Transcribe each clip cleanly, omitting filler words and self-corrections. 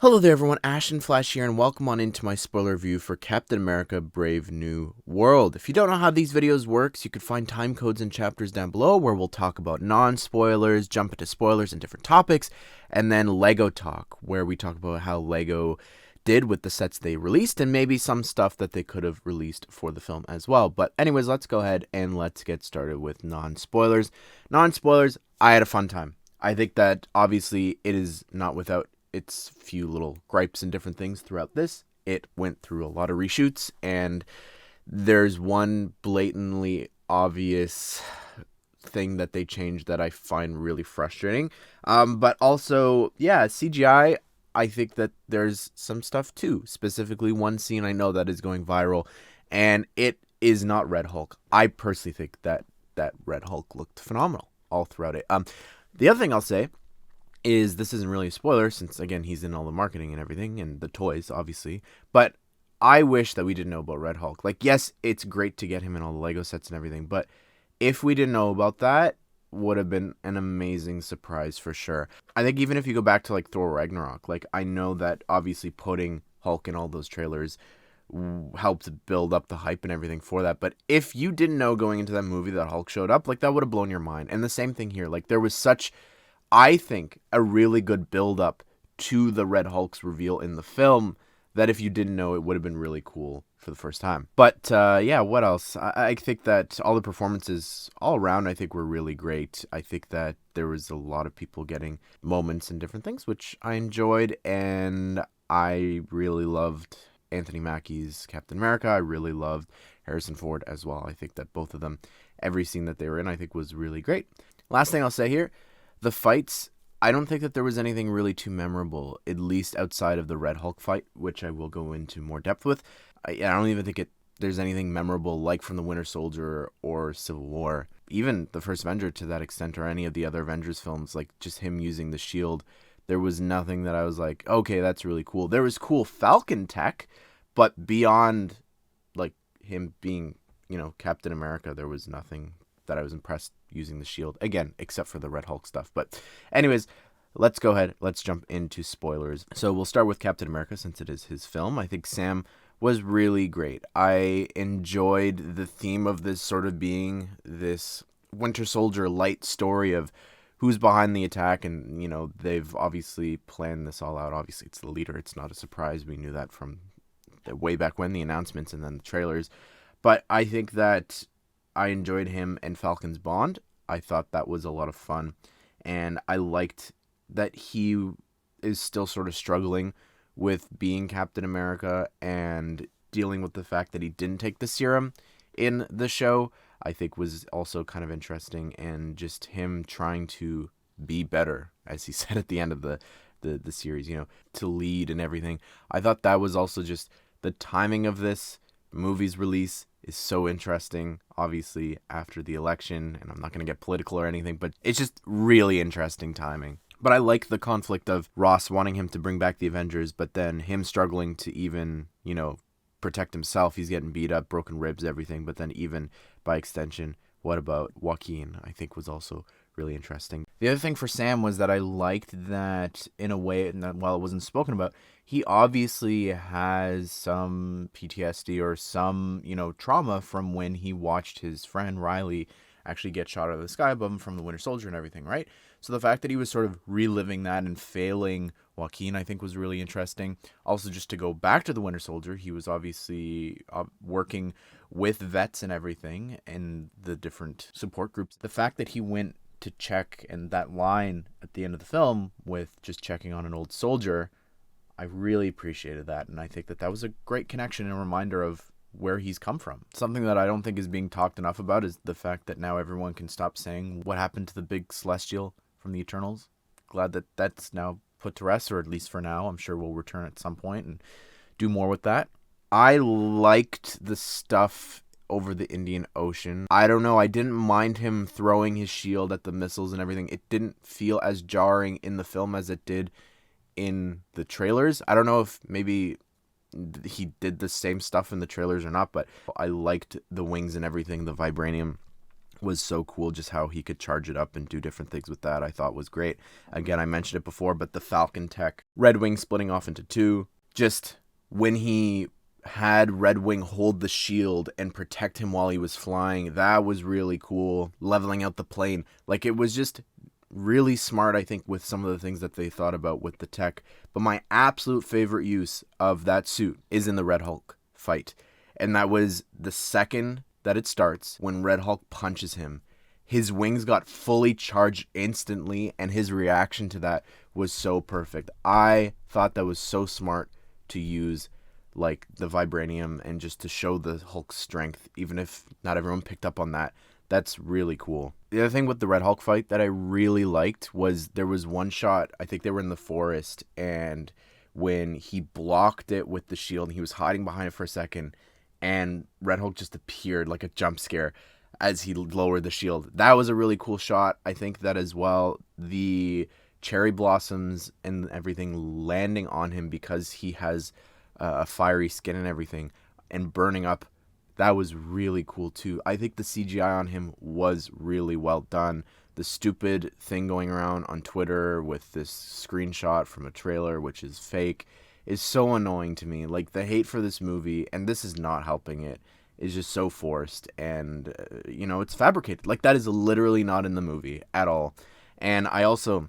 Hello there everyone, Ashnflash here, and welcome on into my spoiler review for Captain America Brave New World. If you don't know how these videos works, you can find time codes and chapters down below where we'll talk about non-spoilers, jump into spoilers and different topics, and then Lego Talk, where we talk about how Lego did with the sets they released and maybe some stuff that they could have released for the film as well. But anyways, let's go ahead and let's get started with non-spoilers. Non-spoilers, I had a fun time. I think that obviously it is not without its few little gripes and different things throughout this. It went through a lot of reshoots, and there's one blatantly obvious thing that they changed that I find really frustrating. But also, yeah, CGI, I think that there's some stuff too. Specifically, one scene I know that is going viral, and it is not Red Hulk. I personally think that Red Hulk looked phenomenal all throughout it. The other thing I'll say is this isn't really a spoiler since, again, he's in all the marketing and everything and the toys, obviously. But I wish that we didn't know about Red Hulk. Like, yes, it's great to get him in all the Lego sets and everything, but if we didn't know about that, would have been an amazing surprise for sure. I think even if you go back to, like, Thor Ragnarok, like, I know that obviously putting Hulk in all those trailers helped build up the hype and everything for that. But if you didn't know going into that movie that Hulk showed up, like, that would have blown your mind. And the same thing here. Like, there was such, I think, a really good build-up to the Red Hulk's reveal in the film that if you didn't know, it would have been really cool for the first time. But yeah, what else? I think that all the performances all around, I think, were really great. I think that there was a lot of people getting moments and different things, which I enjoyed, and I really loved Anthony Mackie's Captain America. I really loved Harrison Ford as well. I think that both of them, every scene that they were in, I think was really great. Last thing I'll say here, the fights, I don't think that there was anything really too memorable, at least outside of the Red Hulk fight, which I will go into more depth with. I don't even think there's anything memorable like from the Winter Soldier or Civil War. Even the First Avenger to that extent, or any of the other Avengers films, like just him using the shield, there was nothing that I was like, okay, that's really cool. There was cool Falcon tech, but beyond like him being, Captain America, there was nothing that I was impressed using the shield, again, except for the Red Hulk stuff. But anyways, let's go ahead. Let's jump into spoilers. So we'll start with Captain America since it is his film. I think Sam was really great. I enjoyed the theme of this sort of being this Winter Soldier light story of who's behind the attack, and they've obviously planned this all out. Obviously it's the leader. It's not a surprise. We knew that from way back when, the announcements and then the trailers. But I think that I enjoyed him and Falcon's bond. I thought that was a lot of fun. And I liked that he is still sort of struggling with being Captain America and dealing with the fact that he didn't take the serum in the show. I think was also kind of interesting, and just him trying to be better, as he said at the end of the series, to lead and everything. I thought that was also just the timing of this movie's release is so interesting, obviously after the election, and I'm not going to get political or anything, but it's just really interesting timing. But I like the conflict of Ross wanting him to bring back the Avengers, but then him struggling to even, protect himself. He's getting beat up, broken ribs, everything, but then even by extension, what about Joaquin? I think was also really interesting. The other thing for Sam was that I liked that, in a way, and while it wasn't spoken about, he obviously has some PTSD or some, trauma from when he watched his friend Riley actually get shot out of the sky above him from the Winter Soldier and everything, right? So the fact that he was sort of reliving that and failing Joaquin, I think, was really interesting. Also, just to go back to the Winter Soldier, he was obviously working with vets and everything and the different support groups. The fact that he went to check, and that line at the end of the film with just checking on an old soldier, I really appreciated that, and I think that was a great connection and a reminder of where he's come from. Something that I don't think is being talked enough about is the fact that now everyone can stop saying what happened to the big Celestial from the Eternals. Glad that that's now put to rest, or at least for now. I'm sure we'll return at some point and do more with that. I liked the stuff over the Indian Ocean. I don't know, I didn't mind him throwing his shield at the missiles and everything. It didn't feel as jarring in the film as it did in the trailers. I don't know if maybe he did the same stuff in the trailers or not, but I liked the wings and everything, the vibranium was so cool. Just how he could charge it up and do different things with that, I thought was great. Again, I mentioned it before, but the Falcon tech, Red Wing splitting off into two, just when he had Red Wing hold the shield and protect him while he was flying, that was really cool. Leveling out the plane, like, it was just really smart, I think, with some of the things that they thought about with the tech. But my absolute favorite use of that suit is in the Red Hulk fight, and that was the second that it starts, when Red Hulk punches him, his wings got fully charged instantly, and his reaction to that was so perfect. I thought that was so smart to use, like, the vibranium and just to show the Hulk's strength, even if not everyone picked up on that. That's really cool. The other thing with the Red Hulk fight that I really liked was there was one shot, I think they were in the forest, and when he blocked it with the shield and he was hiding behind it for a second, and Red Hulk just appeared like a jump scare as he lowered the shield. That was a really cool shot. I think that as well, the cherry blossoms and everything landing on him because he has a fiery skin and everything, and burning up, that was really cool too. I think the CGI on him was really well done. The stupid thing going around on Twitter with this screenshot from a trailer, which is fake, is so annoying to me. Like, the hate for this movie, and this is not helping it, is just so forced, and it's fabricated. Like, that is literally not in the movie at all. And I also,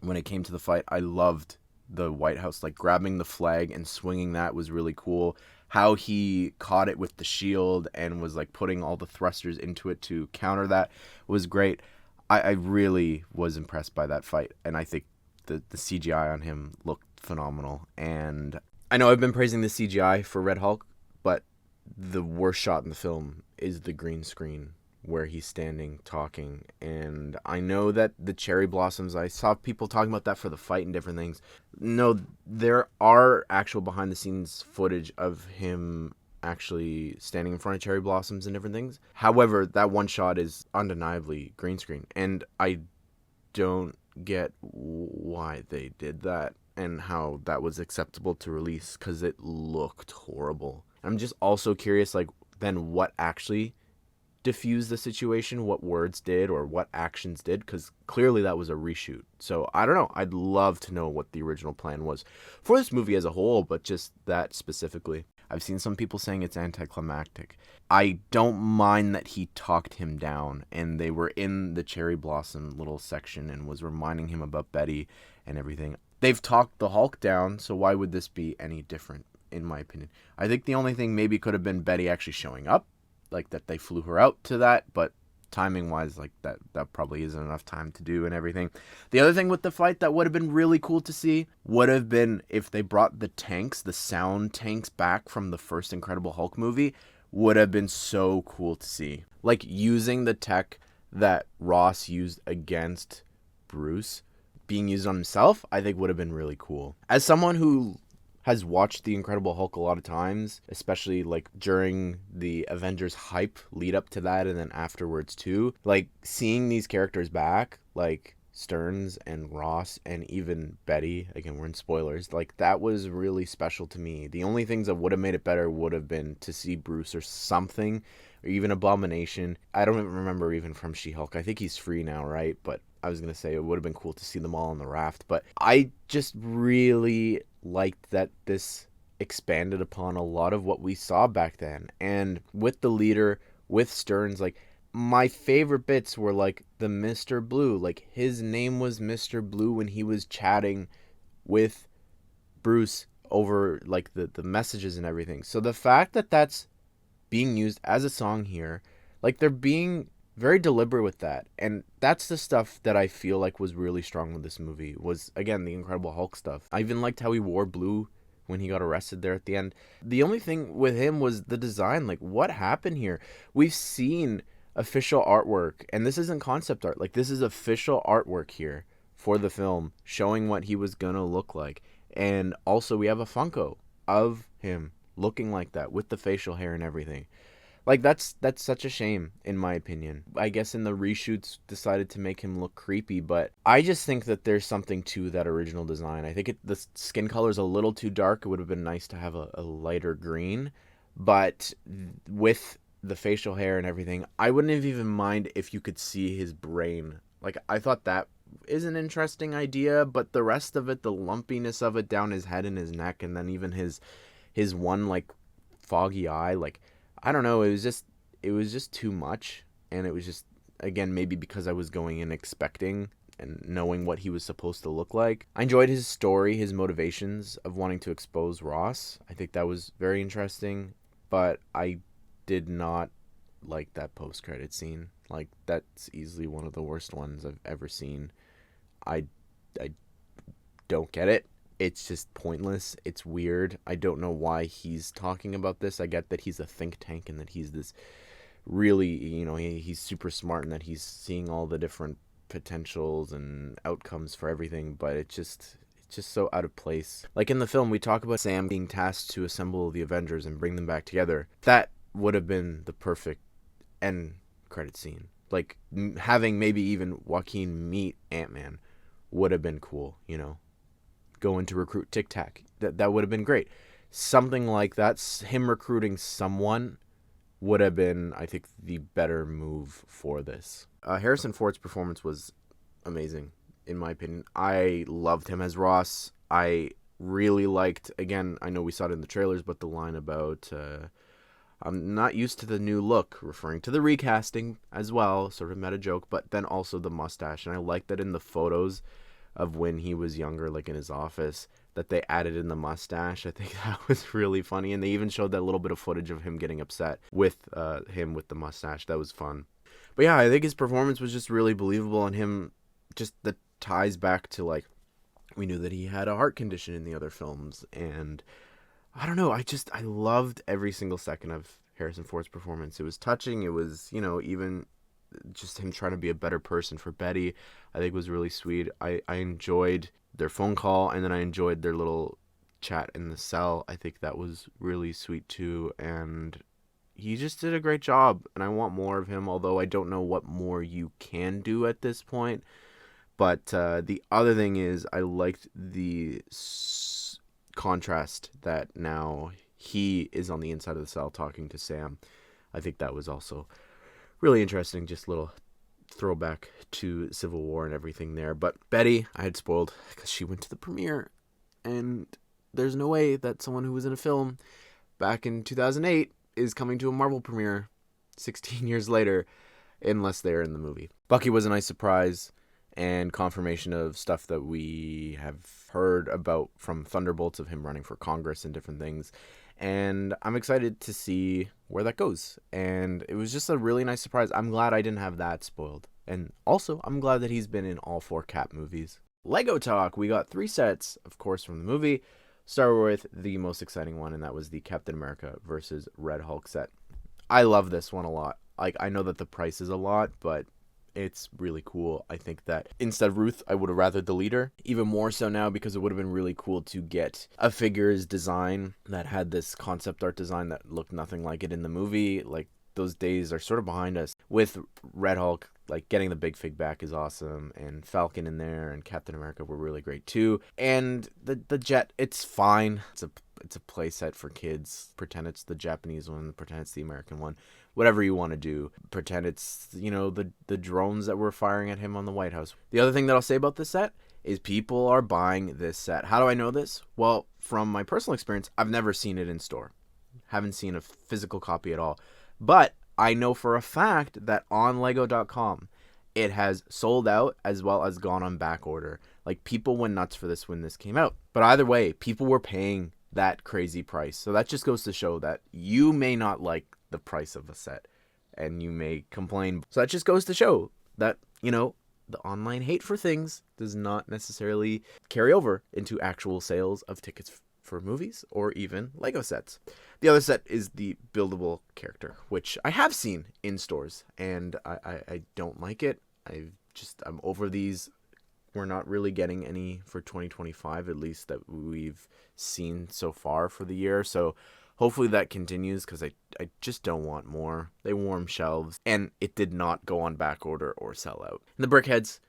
when it came to the fight, I loved the White House, like, grabbing the flag and swinging. That was really cool. How he caught it with the shield and was, like, putting all the thrusters into it to counter that was great. I really was impressed by that fight, and I think the CGI on him looked phenomenal. And I know I've been praising the CGI for Red Hulk, but the worst shot in the film is the green screen where he's standing talking. And I know that the cherry blossoms, I saw people talking about that for the fight and different things. No, there are actual behind the scenes footage of him actually standing in front of cherry blossoms and different things. However, that one shot is undeniably green screen, and I don't get why they did that and how that was acceptable to release, because it looked horrible. I'm just also curious, like, then what actually diffused the situation, what words did or what actions did, because clearly that was a reshoot. So I don't know. I'd love to know what the original plan was for this movie as a whole, but just that specifically. I've seen some people saying it's anticlimactic. I don't mind that he talked him down, and they were in the cherry blossom little section and was reminding him about Betty and everything. They've talked the Hulk down, so why would this be any different, in my opinion? I think the only thing maybe could have been Betty actually showing up, like that they flew her out to that, but timing wise, like that probably isn't enough time to do and everything. The other thing with the fight that would have been really cool to see would have been if they brought the tanks, the sound tanks, back from the first Incredible Hulk movie. Would have been so cool to see, like, using the tech that Ross used against Bruce being used on himself. I think would have been really cool. As someone who has watched the Incredible Hulk a lot of times, especially like during the Avengers hype lead up to that and then afterwards too, like, seeing these characters back, like Stearns and Ross and even Betty, again, we're in spoilers, like, that was really special to me. The only things that would have made it better would have been to see Bruce or something, or even Abomination. I don't even remember even from She-Hulk. I think he's free now, right? But I was going to say it would have been cool to see them all on the raft. But I just really liked that this expanded upon a lot of what we saw back then. And with the leader, with Stearns, like, my favorite bits were like the Mr. Blue. Like, his name was Mr. Blue when he was chatting with Bruce over like the messages and everything. So the fact that that's being used as a song here, like, they're being very deliberate with that. And that's the stuff that I feel like was really strong with this movie, was, again, the Incredible Hulk stuff. I even liked how he wore blue when he got arrested there at the end. The only thing with him was the design. Like, what happened here? We've seen official artwork, and this isn't concept art. Like, this is official artwork here for the film, showing what he was gonna look like. And also we have a Funko of him looking like that with the facial hair and everything. Like, that's such a shame, in my opinion. I guess in the reshoots decided to make him look creepy, but I just think that there's something to that original design. I think the skin color is a little too dark. It would have been nice to have a lighter green, but with the facial hair and everything. I wouldn't have even mind if you could see his brain. Like, I thought that is an interesting idea, but the rest of it, the lumpiness of it down his head and his neck, and then even his one, like, foggy eye, like, I don't know, it was just too much. And it was just, again, maybe because I was going in expecting and knowing what he was supposed to look like. I enjoyed his story, his motivations of wanting to expose Ross. I think that was very interesting, but I did not like that post-credit scene. Like, that's easily one of the worst ones I've ever seen. I don't get it. It's just pointless. It's weird. I don't know why he's talking about this. I get that he's a think tank and that he's this really, he's super smart and that he's seeing all the different potentials and outcomes for everything, but it's just so out of place. Like in the film, we talk about Sam being tasked to assemble the Avengers and bring them back together. That would have been the perfect end credit scene. Like, having maybe even Joaquin meet Ant-Man would have been cool, going to recruit Tic Tac. That would have been great. Something like that, him recruiting someone, would have been, I think, the better move for this. Harrison Ford's performance was amazing, in my opinion. I loved him as Ross. I really liked, again, I know we saw it in the trailers, but the line about, I'm not used to the new look, referring to the recasting as well, sort of meta joke, but then also the mustache. And I liked that in the photos of when he was younger, like in his office, that they added in the mustache. I think that was really funny. And they even showed that little bit of footage of him getting upset with him with the mustache. That was fun. But yeah, I think his performance was just really believable, and him, just the ties back to, like, we knew that he had a heart condition in the other films. And I don't know, I loved every single second of Harrison Ford's performance. It was touching. It was, even just him trying to be a better person for Betty, I think was really sweet. I enjoyed their phone call, and then I enjoyed their little chat in the cell. I think that was really sweet too, and he just did a great job, and I want more of him, although I don't know what more you can do at this point. But the other thing is, I liked the contrast that now he is on the inside of the cell talking to Sam. I think that was also really interesting, just a little throwback to Civil War and everything there. But Betty, I had spoiled because she went to the premiere, and there's no way that someone who was in a film back in 2008 is coming to a Marvel premiere 16 years later, unless they're in the movie. Bucky was a nice surprise and confirmation of stuff that we have heard about from Thunderbolts, of him running for Congress and different things. And I'm excited to see where that goes. And it was just a really nice surprise. I'm glad I didn't have that spoiled. And also, I'm glad that he's been in all 4 Cap movies. Lego talk. We got 3 sets, of course, from the movie. Start with the most exciting one, and that was the Captain America versus Red Hulk set. I love this one a lot. Like, I know that the price is a lot, but it's really cool. I think that instead of Ruth, I would have rather the leader. Even more so now, because it would have been really cool to get a figure's design that had this concept art design that looked nothing like it in the movie. Like, those days are sort of behind us. With Red Hulk, like, getting the big fig back is awesome, and Falcon in there and Captain America were really great too. And the jet, it's fine. It's a play set for kids. Pretend it's the Japanese one, pretend it's the American one. Whatever you want to do. Pretend it's, the drones that were firing at him on the White House. The other thing that I'll say about this set is people are buying this set. How do I know this? Well, from my personal experience, I've never seen it in store. Haven't seen a physical copy at all. But I know for a fact that on Lego.com, it has sold out as well as gone on back order. Like, people went nuts for this when this came out. But either way, people were paying that crazy price. So that just goes to show that you may not like the price of a set, and you may complain. So that just goes to show that, the online hate for things does not necessarily carry over into actual sales of tickets for movies or even Lego sets. The other set is the buildable character, which I have seen in stores, and I don't like it. I'm over these. We're not really getting any for 2025, at least that we've seen so far for the year. So hopefully that continues, because I just don't want more. They warm shelves, and it did not go on back order or sell out. And the Brickheads,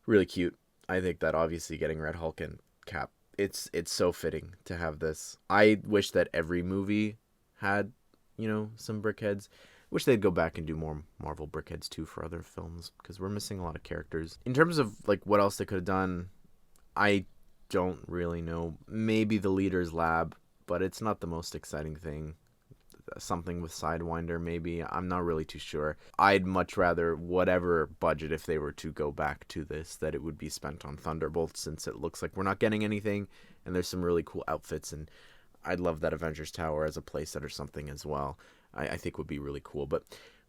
really cute. I think that obviously getting Red Hulk and Cap, it's so fitting to have this. I wish that every movie had, some Brickheads. Wish they'd go back and do more Marvel Brickheads too for other films, because we're missing a lot of characters. In terms of like what else they could have done, I don't really know. Maybe the Leader's Lab, but it's not the most exciting thing. Something with Sidewinder, maybe. I'm not really too sure. I'd much rather, whatever budget, if they were to go back to this, that it would be spent on Thunderbolts, since it looks like we're not getting anything, and there's some really cool outfits, and I'd love that Avengers Tower as a playset or something as well. I think would be really cool. But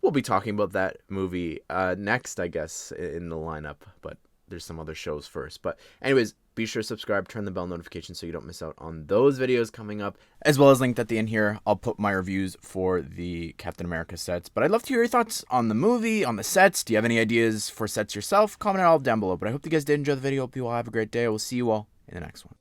we'll be talking about that movie next, I guess, in the lineup. But there's some other shows first. But anyways, be sure to subscribe, turn the bell notification so you don't miss out on those videos coming up. As well as linked at the end here, I'll put my reviews for the Captain America sets. But I'd love to hear your thoughts on the movie, on the sets. Do you have any ideas for sets yourself? Comment it all down below. But I hope you guys did enjoy the video. Hope you all have a great day. I will see you all in the next one.